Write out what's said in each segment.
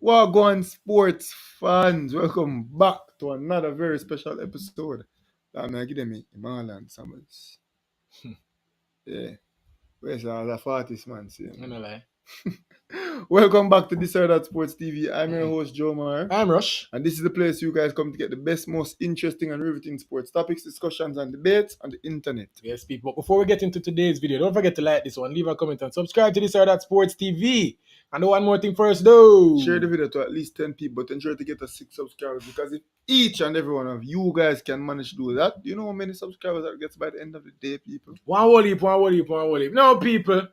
Wagwan sports fans, welcome back to another very special episode. I'm going to give me Marlon Summers. Yeah, where's all the 40s man saying? I'm not lie. Welcome back to This or That Sports TV. I'm your host, Joe Mar. I'm Rush. And this is the place you guys come to get the best, most interesting and riveting sports topics, discussions, and debates on the internet. Yes, people. But before we get into today's video, don't forget to like this one, leave a comment, and subscribe to This or That Sports TV. And one more thing first, though. Share the video to at least 10 people, but ensure to get us 6 subscribers, because if each and every one of you guys can manage to do that, you know how many subscribers that gets by the end of the day, people? One whole heap. Now, people,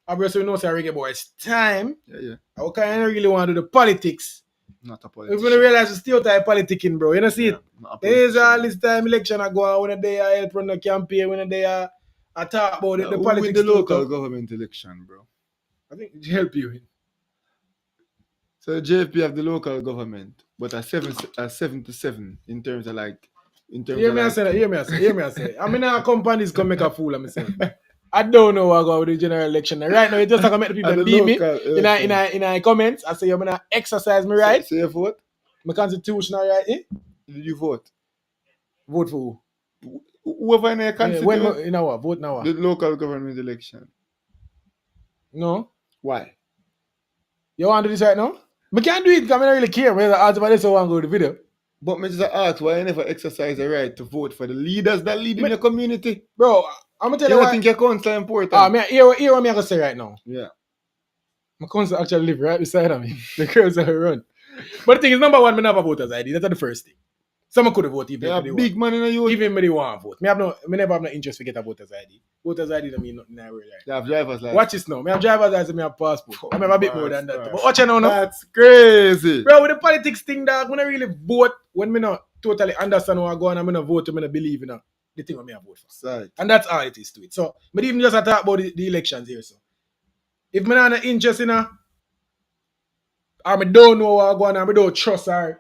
obviously we know it's a reggae boy. It's time. Yeah. I kind of really want to do the politics. Not a We're politician. going to realize it's still type politicking, bro. You know, see it? Not a There is all politician. this time election I go on when they are help run the campaign, when they are I talk about it, the Who politics. win the local too. government election, bro? I think it help you. So JFP have the local government, but a 7 to 7 in terms of like, Hear me I say that. I mean, our companies come make a fool of myself. I don't know what go with the general election. Right now, it's just like I make the people the DM me local in a comments. I say I'm gonna exercise my right, So you vote? my constitutional right. Did you vote? Vote for who? Whoever in your constituent, When in our vote now. the local government election. No, Why? you want to do this right now? I can't do it because I don't really care whether I ask about this or want to go to the video. But me just ask why you never exercise the right to vote for the leaders that lead in your community. Bro, I'm gonna tell You you don't why. think your council important? Hear what I'm gonna say right now. Yeah. My council actually live right beside of me. The girls that run. But the thing is, number one, I never have a voter's ID. That's the first thing. Someone could have voted even They if are they big want. man in the youth. Even if they want to vote. Me never have no interest to get a voter's ID. Voter's ID don't mean nothing in real life. They have drivers like Watch this now. Me have driver's license, me have passport. I have a bit more than that. bastard. But watch it now. That's crazy. Bro, with the politics thing, dog, when I really vote, when me not totally understand what I go on, I'm gonna vote, I'm gonna believe in the thing I vote for. Sorry. And that's all it is to it. So, but even just talk about the elections here. So, if me not have no interest in or me don't know what I go on, or me don't trust her,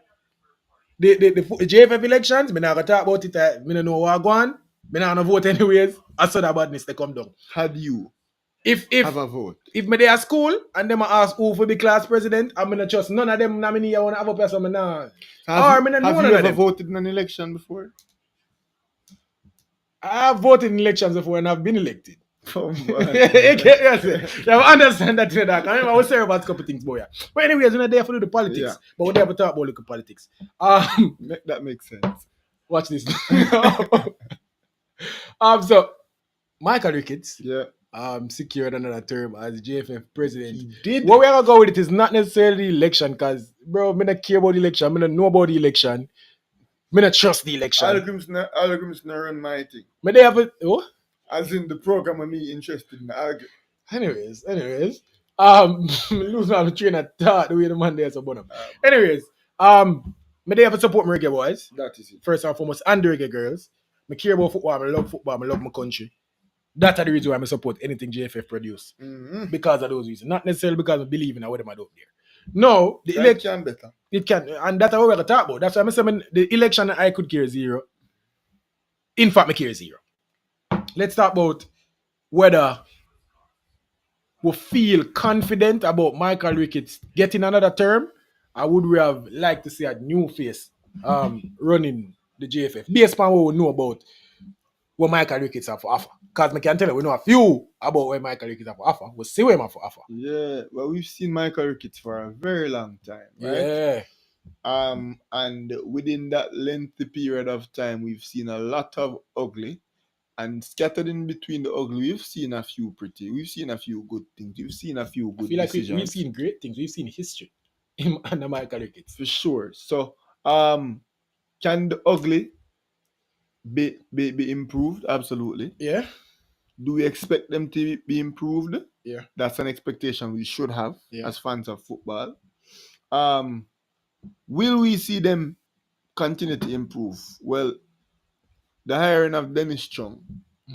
the JFF elections, me not gonna talk about it. Me don't know what I go on. Me not gonna vote anyways. I saw that badness they come down. Had you If have a vote? if me there at school and them ask who for be class president, I'm gonna trust none of them nominee I wanna have a person. Or Have me not you know none of ever them. voted in an election before? I've voted in elections before and I've been elected. Oh, You man. understand that, dog. I was saying about a couple things, boy. Yeah. But anyways, we're not there for the politics. Yeah. But we're there to talk about local politics. That makes sense. Watch this. So Michael Ricketts Yeah. secured another term as JFF president. He did. What we're gonna go with it is not necessarily the election, because bro, me not care about the election, me not know about the election, me not trust the election. Algorithms not run my thing. Me they have a As in the program of me interested in the algorithm. Anyways, lose my train of thought the way the man there is about them. Anyways, me they have to support my reggae boys, That is it. first and foremost, and the reggae girls. Me care about football, I love my country. That's the reason why I support anything JFF produce. Mm-hmm. Because of those reasons. Not necessarily because I believe in what them I do there. No, the It election, can better. it can, and that's what we're going to talk about. That's why I'm saying the election I could care zero. In fact, I care zero. Let's talk about whether we feel confident about Michael Ricketts getting another term. I would we have liked to see a new face running the JFF based on what we know about what Michael Ricketts have to offer. Because I can tell you, we know a few about what Michael Ricketts have to offer. We'll see what he have to offer. Yeah. Well, we've seen Michael Ricketts for a very long time, right? Yeah. And within that lengthy period of time, we've seen a lot of ugly. And scattered in between the ugly, we've seen a few pretty. We've seen a few good things. We've seen a few I good feel like decisions. we've seen great things. We've seen history in under Michael Ricketts. For sure. So, can the ugly be improved? Absolutely. Yeah. Do we expect them to be improved? Yeah. That's an expectation we should have as fans of football. Will we see them continue to improve? Well, the hiring of Dennis Chung,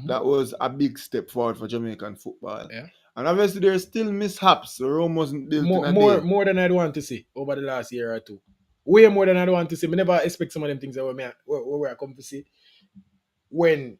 that was a big step forward for Jamaican football. Yeah. And obviously there's still mishaps. Rome wasn't built in a day. More than I'd want to see over the last year or two. Way more than I'd want to see. I never expect some of them things that we come to see when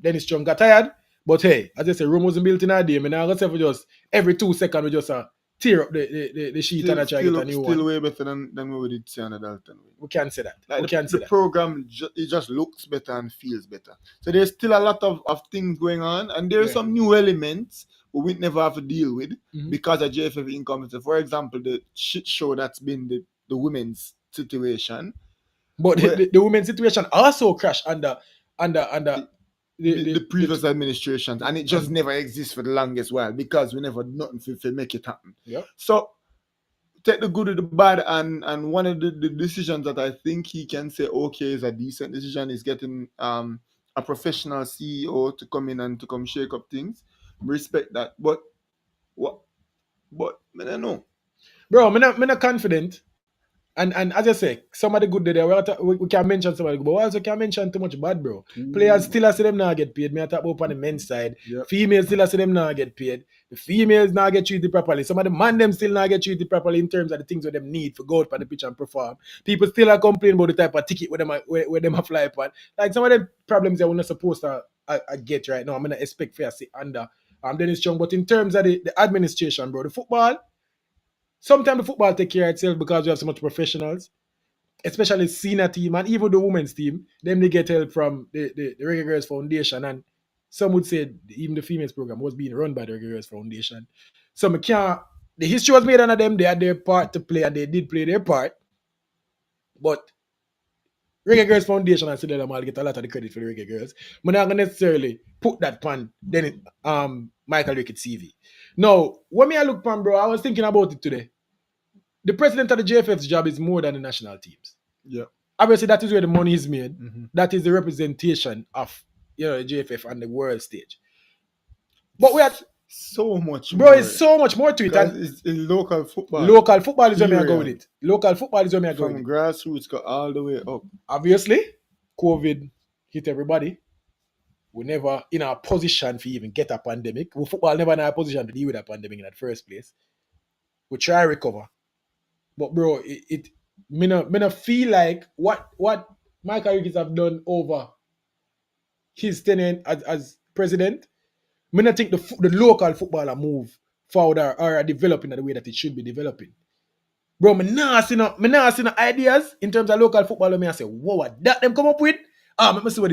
Dennis Chung got tired. But hey, as I say, Rome wasn't built in a day. I mean, I got for just every 2 seconds we just tear up the sheet and I try to get a new still one. way better than what we did see on the Dalton way. We can say that. Like we can say the program, it just looks better and feels better. So there's still a lot of things going on, and there's some new elements we never have to deal with because of JFF incompetence. For example, the shit show that's been the women's situation. But the women's situation also crashed under the previous administrations, and it just never exists for the longest while because we never nothing to make it happen. Yep. So take the good with the bad, and one of the decisions that I think he can say okay is a decent decision is getting a professional CEO to come in and to come shake up things. Respect that, but I don't know, bro. I'm not confident. And as I say, some of the good there, we can mention some of the good, but we also can mention too much bad, bro. Players still I see them now get paid. Me I talk about on the men's side. Yep. Females still I see them now get paid. The females now get treated properly. Some of the man them still now get treated properly in terms of the things that them need for go out on the pitch and perform. People still are complaining about the type of ticket where them a fly upon. Like some of the problems that we're not supposed to get right now. I'm gonna expect fair say under Dennis Chung. But in terms of the administration, bro, the football. Sometimes the football take care of itself because we have so much professionals, especially senior team and even the women's team. Them they get help from the Reggae Girls Foundation, and some would say even the females program was being run by the Reggae Girls Foundation. So the history was made under them. They had their part to play, and they did play their part. But Reggae Girls Foundation and Sidela Mal get a lot of the credit for the Reggae Girls. I'm not gonna necessarily put that pan then Micheal Ricketts CV. Now, when I look pan, bro, I was thinking about it today. The president of the JFF's job is more than the national teams. Yeah. Obviously, that is where the money is made. That is the representation of the JFF on the world stage. But we had so much, bro. It's so much more to it. And it's local football. Local football is where I go with it. Local football is where I go with it. From grassroots go all the way up. Obviously, COVID hit everybody. We never in a position to even get a pandemic. Football never in a position to deal with a pandemic in the first place. We try to recover. But bro, me not feel like what Micheal Ricketts have done over his tenure as president. Me not think the local footballer move forward or developing in the way that it should be developing. Bro, me nah see no ideas in terms of local football. Me I say, whoa, what that them come up with? Let me see what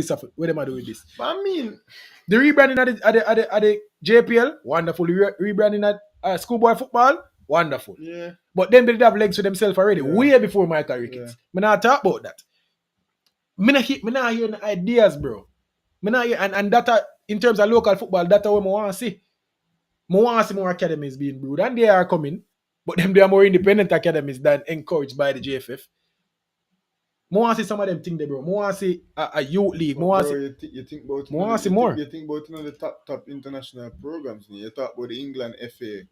them are doing with this. But I mean, the rebranding at the JPL, wonderful. Rebranding at schoolboy football, wonderful. Yeah. But then they have legs for themselves already, way before Micheal Ricketts. Me not talk about that. Me not hear the ideas, bro. Me not hear, and that in terms of local football, that's what I want to see. I want to see more academies being brewed, and they are coming. But they are more independent academies than encouraged by the JFF. I want to see some of them things there, bro. I want to see a youth league. Bro, you think about more. You think about the top international programs. You talk about the England FA.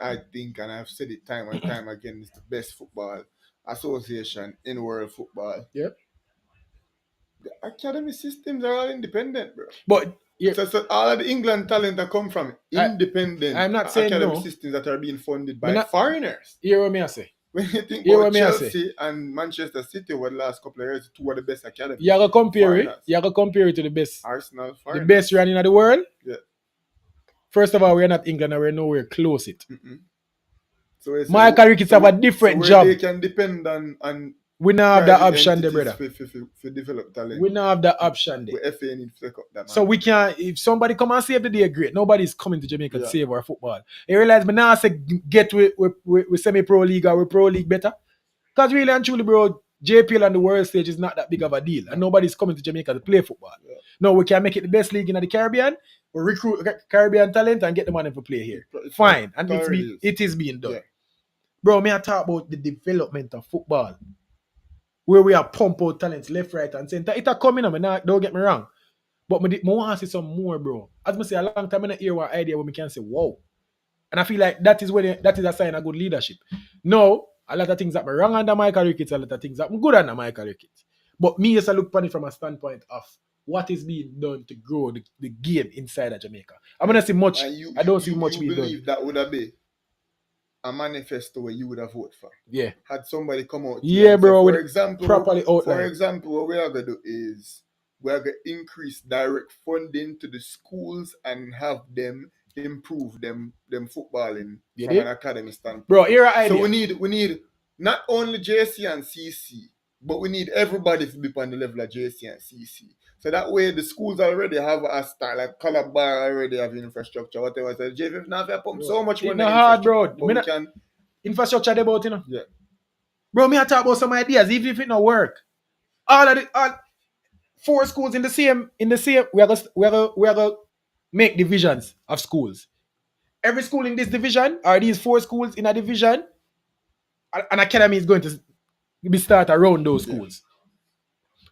I think, and I've said it time and time again, it's the best football association in world football. Yep. The academy systems are all independent, bro. But so all of the England talent that come from independent I'm not saying academy systems that are being funded by foreigners. Hear what me I say. When you think about Chelsea and Manchester City over the last couple of years, two of the best academies. You have to compare it to the best. Arsenal, foreigners. The best running in the world? Yeah. First of all, we're not England and we're nowhere close it. So Micheal Ricketts have a different job. They can depend on we now have that option there, brother. For develop talent. We now have that option there. The FA need to take up that, man. So we can, if somebody come and save the day, great. Nobody's coming to Jamaica to save our football. You realize me now say get with semi-pro league or with pro league better? Because really and truly, bro, JPL on the world stage is not that big of a deal. And nobody's coming to Jamaica to play football. Yeah. No, we can make it the best league in the Caribbean. We recruit Caribbean talent and get the money to play here. Fine. And it is being done. Yeah. Bro, me I talk about the development of football. Where we are pump out talents left, right, and center. It's a coming up, don't get me wrong. But I want to see some more, bro. As I say, a long time I hear one idea where we can say, wow. And I feel like that is a sign of good leadership. No, a lot of things that I'm wrong under Micheal Ricketts, a lot of things that I'm good under Micheal Ricketts. But me just look at it from a standpoint of what is being done to grow the game inside of Jamaica. I'm going to see much. I don't see much being done. You believe that would have been a manifesto where you would have voted for? Yeah. Had somebody come out. Yeah, bro. For example, properly outlined. For example, what we are going to do is we are going to increase direct funding to the schools and have them improve them footballing You from did? an academy standpoint. Bro, here are So idea. we need not only JC and CC, but we need everybody to be on the level of JC and CC. So that way the schools already have a style, like Calabar already have infrastructure, whatever. So JFF now have pump so much It money not in hard, infrastructure. bro. But we can, Infrastructure they about, you know. yeah. Bro, me I talk about some ideas, even if it not work. All of the all 4 schools in the same we are gonna make divisions of schools. Every school in this division, or these 4 schools in a division, an academy is going to be start around those schools.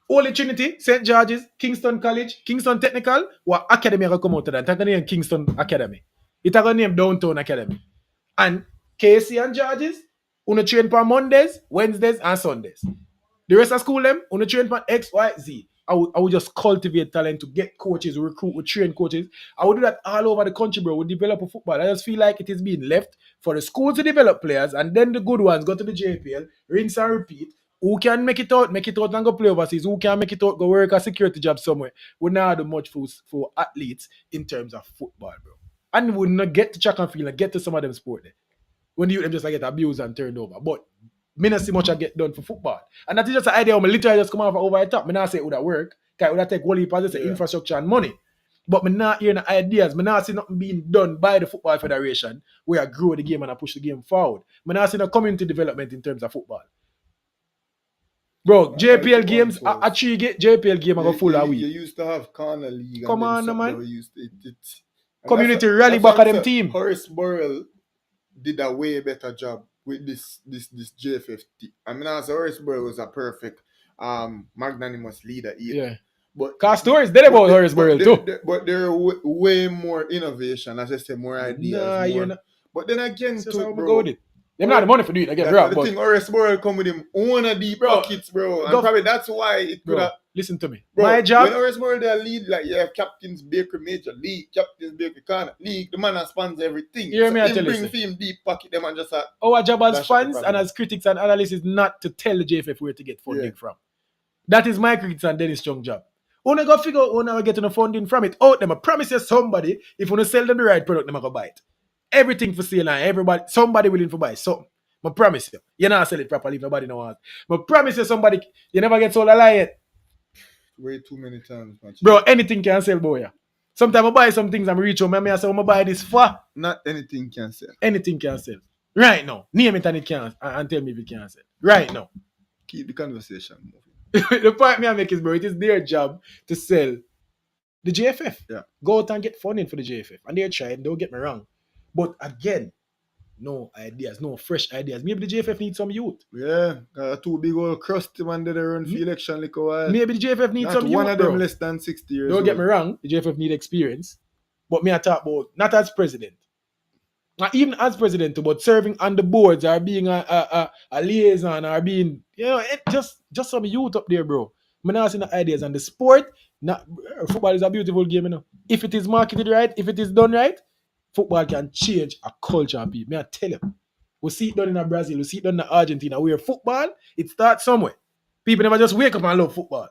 Holy Trinity, St. George's, Kingston College, Kingston Technical, what academy are come out of that? It's going to name Kingston Academy. It's going to name Downtown Academy. And KC and George's, uno train for Mondays, Wednesdays, and Sundays. The rest of school them, uno train for X, Y, Z. I would just cultivate talent to get coaches, recruit, we train coaches. I would do that all over the country, bro. We develop a football. I just feel like it is being left for the schools to develop players, and then the good ones go to the JPL, rinse and repeat. Who can make it out and go play overseas? Who can make it out, go work a security job somewhere? We not do much for athletes in terms of football, bro. And we not get to track and field and get to some of them sport there. When you them just like get abused and turned over. But me not see much I get done for football. And that is just an idea of me literally just come over the top. Me not say it would work. Because it would take whole heap of infrastructure and money. But me not hearing the ideas. Me not see nothing being done by the Football Federation where I grow the game and I push the game forward. Me not see no community development in terms of football. Bro, JPL games, a 3 JPL game I go full a week. You used to have corner league. Come and on, man. We used to, community rally back at them team. Horace Burrell did a way better job with this JFF team. I mean, as Horace Burrell was a perfect magnanimous leader either. Yeah. But cause stories dead about Horace Burrell too. But there are way more innovation, as I say, more ideas. Nah, you're not. But then again, too, bro. Them not the money for doing it again, bro. The thing Horace Burrell come with him own a deep pockets, bro. And probably that's why it could have. Listen to me. Bro, my job. When Horace Burrell they lead, like you have Captains Baker Major League, Captains Baker Corner League, the man that spans everything. Hear me, I tell you. Bring him deep pocket them and just our job as fans and as critics and analysts is not to tell the JFF where to get funding from. That is my critics and Dennis Strong job. When I go figure out when I get the funding from it, out them, I promise you somebody, if you sell them the right product, them I go buy it. Everything for sale and everybody, somebody willing to buy something. I promise you. You not sell it properly if nobody knows. I promise you somebody, you never get sold a lie yet. Way too many times, man. Bro, anything can sell, boy. Sometimes I buy some things and reach home and I say, I'm buy this for. Not anything can sell. Anything can sell. Right now. Name it and it can and tell me if it can sell. Right now. Keep the conversation moving. The point me I make is, bro, it is their job to sell the JFF. Yeah. Go out and get funding for the JFF. And they're trying, don't get me wrong. But again, no ideas, no fresh ideas. Maybe the JFF needs some youth. Yeah, got 2 big old crusty man that they run for election like a while. Maybe the JFF needs some youth, one of them bro. less than 60 years Don't old. get me wrong, the JFF need experience. But me I talk about, not as president. Not even as president, but serving on the boards or being a liaison or being, just some youth up there, bro. I'm not seeing the ideas. And the sport, football is a beautiful game, you know. If it is marketed right, if it is done right, football can change a culture of people. May I tell you. We see it done in Brazil, we see it done in Argentina, where football, it starts somewhere. People never just wake up and love football.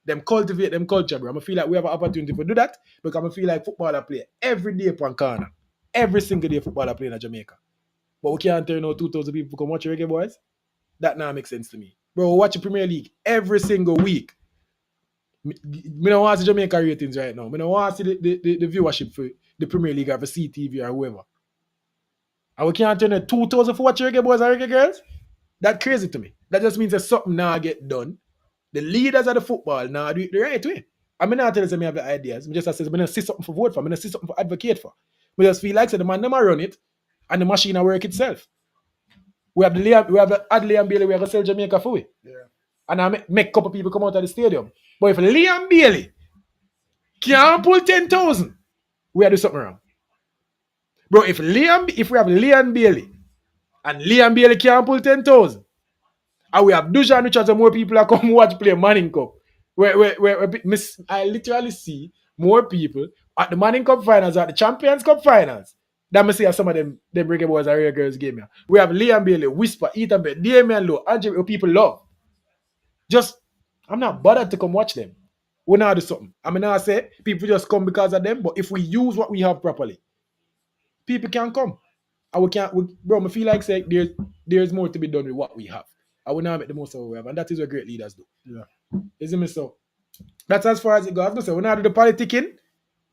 Them cultivate them culture, bro. I feel like we have an opportunity to do that because I feel like football play every day upon corner. Every single day football play in Jamaica. But we can't turn out 2,000 people to come watch reggae boys. That now makes sense to me. Bro, we watch the Premier League every single week. Me don't want to see Jamaica ratings right now. Me don't want to see the viewership for the Premier League or for CTV or whoever. And we can't turn out 2,000 for watch reggae boys and reggae girls. That's crazy to me. That just means that something now get done. The leaders of the football now do it the right way. I mean, not tell you I have the ideas. I just say, I'm going to see something for vote for. I'm going to see something for advocate for. We just feel like the man never run it and the machine will work itself. We have the Adley and Bailey, we have to sell Jamaica for it. Yeah. And I make a couple people come out of the stadium. But if Liam Bailey can't pull 10,000, we have to do something wrong. Bro, if we have Liam Bailey and Liam Bailey can't pull 10,000, and we have Dujan, which has more people that come watch play Manning Cup. Where I literally see more people at the Manning Cup finals, at the Champions Cup finals, than I see some of them reggae boys and reggae girls game here. We have Liam Bailey, Whisper, Ethan Bell, Damian Lowe, Andrew, who people love. I'm not bothered to come watch them. We now do something. I mean, I say people just come because of them, but if we use what we have properly, people can come. And we can't, bro, I feel like say there's more to be done with what we have. I will now make the most of what we have, and that is what great leaders do. Yeah. Isn't it so? That's as far as it goes. I say when I do the politicking,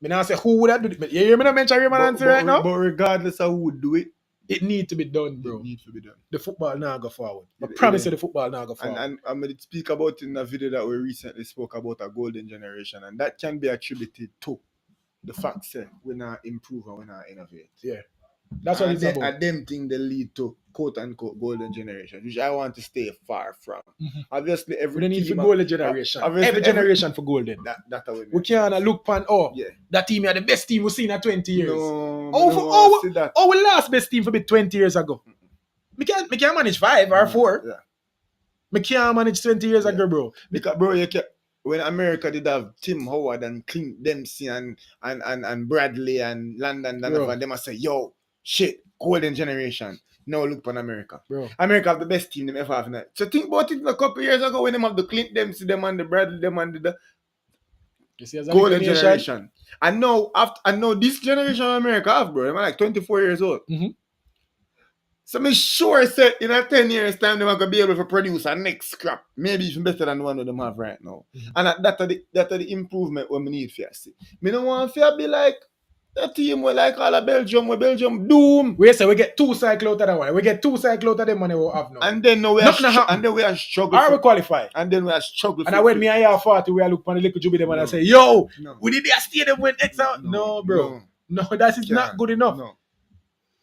me now say who would I do it? You hear me not mention Raymond answer right now? But regardless of who would do it, it need to be done, bro. It needs to be done. The football now go forward. I promise you the football now go forward. And I'm going to speak about in a video that we recently spoke about a golden generation, and that can be attributed to the fact that we not improve and we not innovate. Yeah. That's what it's about. And them things they lead to quote unquote golden generation, which I want to stay far from. Mm-hmm. Obviously, every we need for golden generation. Every generation for golden. That we can't look pan that team are the best team we've seen in 20 years. We last best team for 20 years ago. We can't manage 5 or 4. Yeah. We can't manage 20 years ago, bro. Because bro, you can't. When America did have Tim Howard and Clint Dempsey and Bradley and Landon Donovan, they must say, yo, shit, golden generation. Now look upon America. Bro. America have the best team they ever have now. So think about it a couple years ago when they have the Clint Dempsey, them and the Bradley, them and the golden generation. And now this generation of America have, bro, they're like 24 years old. Mm-hmm. So I'm sure that in a 10 years time they're going to be able to produce a next scrap, maybe even better than the one that them have right now. Mm-hmm. And that are the improvement we need for see. Me don't want to be like a team where like all of Belgium doom. We say we get 2 cycles out of that one. We get 2 cycles out of them money we have now. And then we are struggling. Are we qualify? And then we are struggling. And when me and you 40, we are look on the little Juby them and I say, yo, we did that stadium with X out. No, bro. No, that is not good enough. No.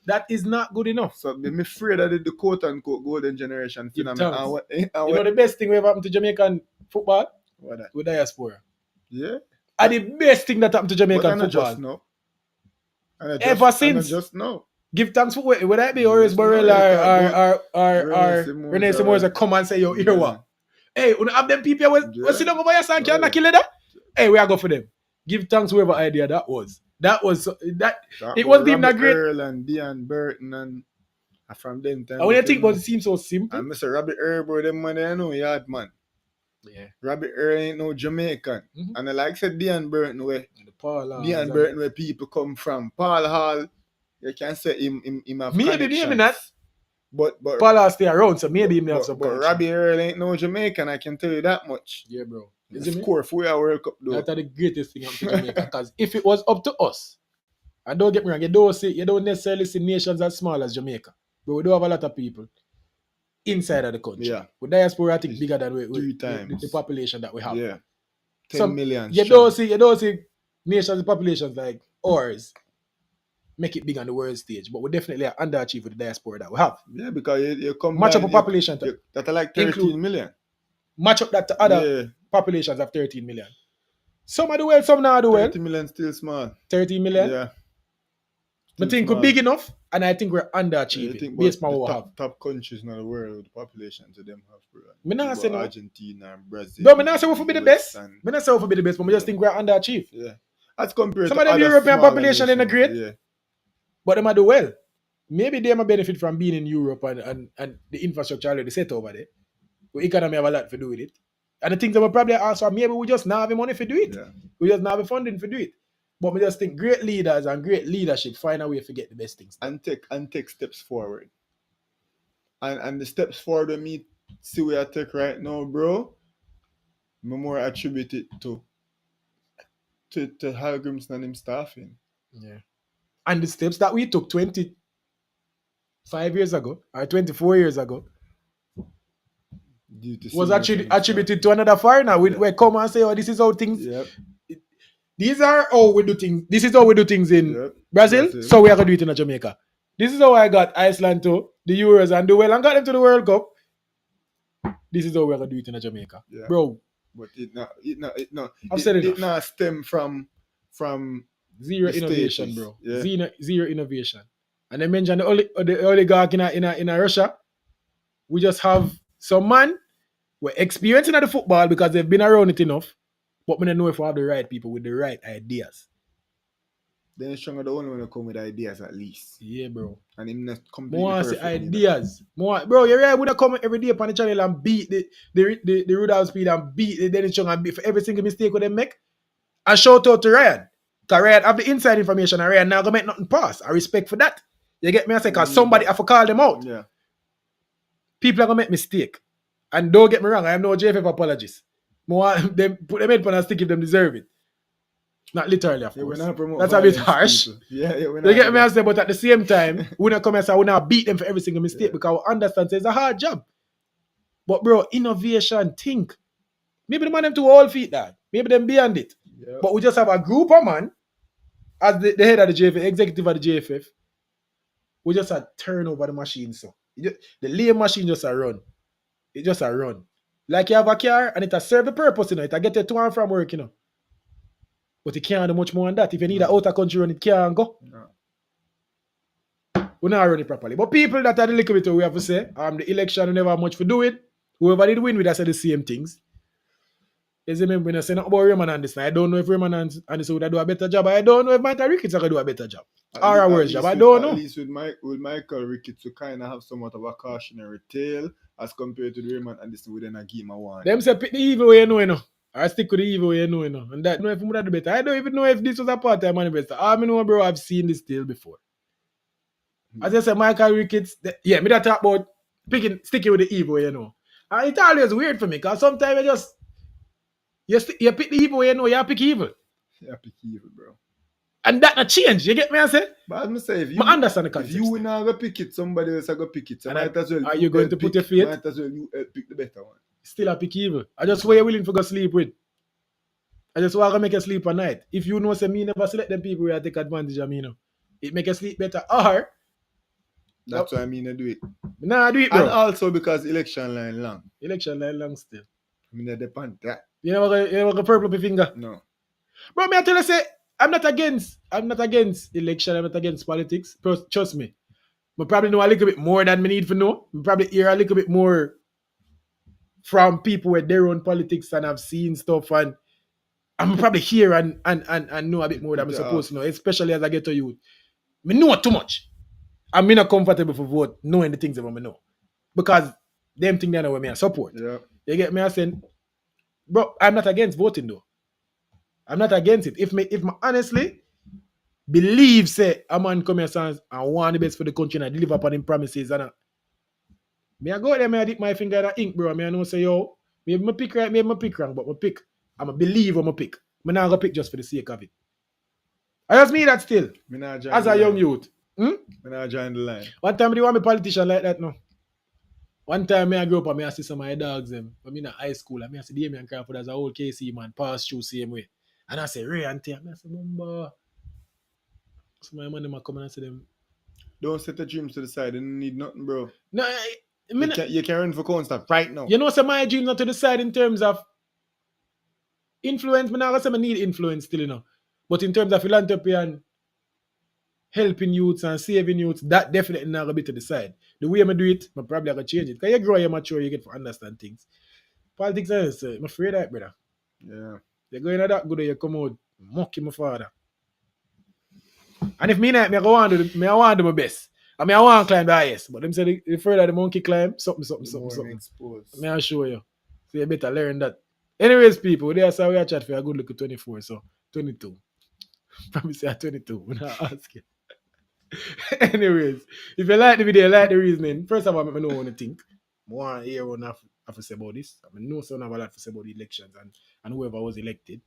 That is not good enough. So I'm afraid that the quote unquote golden generation phenomenon. You know the best thing we ever happened to Jamaican football? What that? With diaspora. Yeah. And the best thing that happened to Jamaican football. Just know. Ever since. Just know. Give thanks for what? Would that be Horace Burrell or Renee Simores come and say, yo, here what? Hey, when have them people was sitting over here and can't kill it? Hey, we are go for them. Give thanks whoever idea that was. It wasn't even that great. Earl and Dion Burton and from them time. And when you think about it, seems so simple. And Mr. Robbie Earl, bro, them man, I know yard man. Yeah. Robbie Earl ain't no Jamaican. Mm-hmm. And I like said Dion Burton where Dion Burton where people come from. Paul Hall, you can say him have maybe not. But Paul Hall stay around, so maybe he may have some. But Robbie Earl ain't no Jamaican, I can tell you that much. Yeah, bro. Score for a World Cup though. That's the greatest thing happened to Jamaica. Because if it was up to us, and don't get me wrong, you don't necessarily see nations as small as Jamaica. But we do have a lot of people inside of the country. Yeah. With diaspora, I think bigger than the population that we have. Yeah. 10 million. You don't see nations with populations like ours make it big on the world stage. But we definitely are underachieved with the diaspora that we have. Yeah, because you come match up a population that are like 13 million. Match up that to other populations of 13 million. Some are the well, some not the well. 30 million still small. 13 million? Yeah. I think we're big enough, and I think we're underachieving based on what we have. Top countries in the world, the populations of them have. Me not say no. Argentina and Brazil. Bro, me not say we will be the best. Me not say we will be the best, but we just think we're underachieved. Yeah. As compared some to of them European population in the great, yeah. but they might do well. Maybe they might benefit from being in Europe and the infrastructure already set over there. The economy have a lot to do with it. And the things that we probably also, maybe we just not have the money to do it. Yeah. We just not have the funding to do it. But we just think great leaders and great leadership find a way to get the best things. And take steps forward. And the steps forward that me see we are take right now, bro, me more attribute it to Hal Grimson and him staffing. Yeah. And the steps that we took 25 years ago or 24 years ago was attributed to another foreigner. We come and say, oh, this is how things. Yep. These are how we do things. This is how we do things in Brazil. So we are going to do it in Jamaica. This is how I got Iceland to the Euros and do well and got them to the World Cup. This is how we are going to do it in Jamaica. Yeah. Bro. But it not stem from zero innovation, bro. Yeah. Zero innovation. And I mentioned the oligarch in Russia. We just have some man who are experiencing at the football because they've been around it enough. But we don't know if we have the right people with the right ideas. Then Stronger the only one who come with ideas at least. Yeah, bro. And him not completely more perfect. Ideas. More, bro, you're right. Would have come every day upon the channel and beat the Rudolph Speed and beat the Dennis Chung and beat for every single mistake they make. And shout out to Ryan. Because Ryan have the inside information and Ryan now gonna make nothing pass. I respect for that. You get me? I say, because somebody have to call them out. Yeah. People are gonna make mistake. And don't get me wrong, I am no JFF apologist. Them put them in and stick if them deserve it. Not literally, of course. That's a bit harsh. Yeah, they get me, I say, but at the same time, we not come and say we not beat them for every single mistake because we understand it's a hard job. But bro, innovation, think. Maybe the man them too old feet that. Maybe them beyond it. Yep. But we just have a group of man as the head of the JFF, executive of the JFF. We just a turn over the machine. So the lay machine just a run. It just a run. Like you have a car and it a serve the purpose, you know. It a get you to and from work, you know. But it can't do much more than that. If you need an outer country run, it can't go. No. We not run it properly. But people that are the little bit we have to say, the election we never have much for do it. Whoever did win with us say the same things. As remember when I say nothing about Raymond and this, I don't know if Raymond and this would do a better job. I don't know if Michael Ricketts are going to do a better job. Or a worse job. I don't know. At least with Michael Ricketts, to kind of have somewhat of a cautionary tale as compared to the Raymond and this within a game of one. Them say pick the evil way you know. I stick with the evil way you know. And that, I don't know if I'm do better. I don't even know if this was a part-time manifesto. I know, bro, I've seen this tale before. As I said, Michael Ricketts, me that talk about sticking with the evil way you know. And it's always weird for me because sometimes you pick the evil way you know, you pick evil. Yeah, pick evil, bro. And that not change. You get me? I say? But I'm say if you understand the concept. If you not go pick it, somebody else go pick it. So might as well. Are you going to put your faith? Might as well you pick the better one. Still a pick evil. I just why you willing to go sleep with. I just want to make you sleep at night. If you know say me never select them people where I take advantage of me, you know. It make you sleep better. Or that's why I mean I do it. Nah, I do it, bro. And also because election line long. Election line long still. I mean I depend that. You never go purple up your finger? No. Bro, me I tell you say I'm not against election, I'm not against politics. Trust me. I probably know a little bit more than me need to know. I probably hear a little bit more from people with their own politics and have seen stuff, and I'm probably hear and know a bit more than I'm supposed to know, especially as I get to youth. I know too much. I'm not comfortable for vote knowing the things that I know. Because them things they know me I support. Yeah. You get me? I saying, bro, I'm not against voting though. I'm not against it. If me honestly believe say a man come here and want the best for the country and deliver upon him promises and me I go there, me I dip my finger in the ink, bro. Me I know say yo, maybe my pick right, maybe my pick wrong, but my pick, I'm a believe on my pick. Me not go pick just for the sake of it. I just mean that still. As a young youth. Me not join the line. One time they want me politician like that no. One time me I grew up and me I see some of my dogs them. When me in high school and me I see Damien Crawford as a old KC man pass through same way. And I say, Ray and Tia. I say, Mumba. So my man them come and I say them. Don't set the dreams to the side. You don't need nothing, bro. No, you can run for constant right now. You know, so my dreams not to the side in terms of influence. I not say I need influence still, you know. But in terms of philanthropy and helping youths and saving youths, that definitely not going to be to the side. The way I do it, I probably going to change it. Because you grow, you mature, you get to understand things. Politics, I'm afraid of that, brother. Yeah. You're going to that good, you come out, mocking my father. And if me not, I want to do my best. I mean, I want to climb the highest. But them say the further the monkey climb, something. May I show you. So you better learn that. Anyways, people, there's how we are chat for a good look at 24, so 22. Probably say 22 when I ask you. Anyways, if you like the video, like the reasoning, first of all, I know what to think. I want to hear what I have to say about this. I know some have a lot to say about the elections and whoever was elected.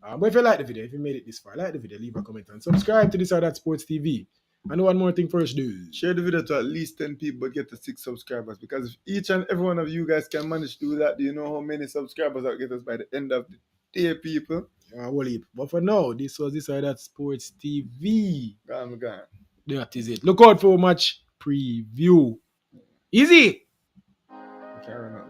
But if you like the video, if you made it this far, like the video, leave a comment and subscribe to this or that Sports TV. And one more thing first, dude. Share the video to at least 10 people, but get to 6 subscribers. Because if each and every one of you guys can manage to do that, do you know how many subscribers that get us by the end of the day, people? But for now, this was this or that Sports TV. Gone. That is it. Look out for a match preview. Easy. Carry on.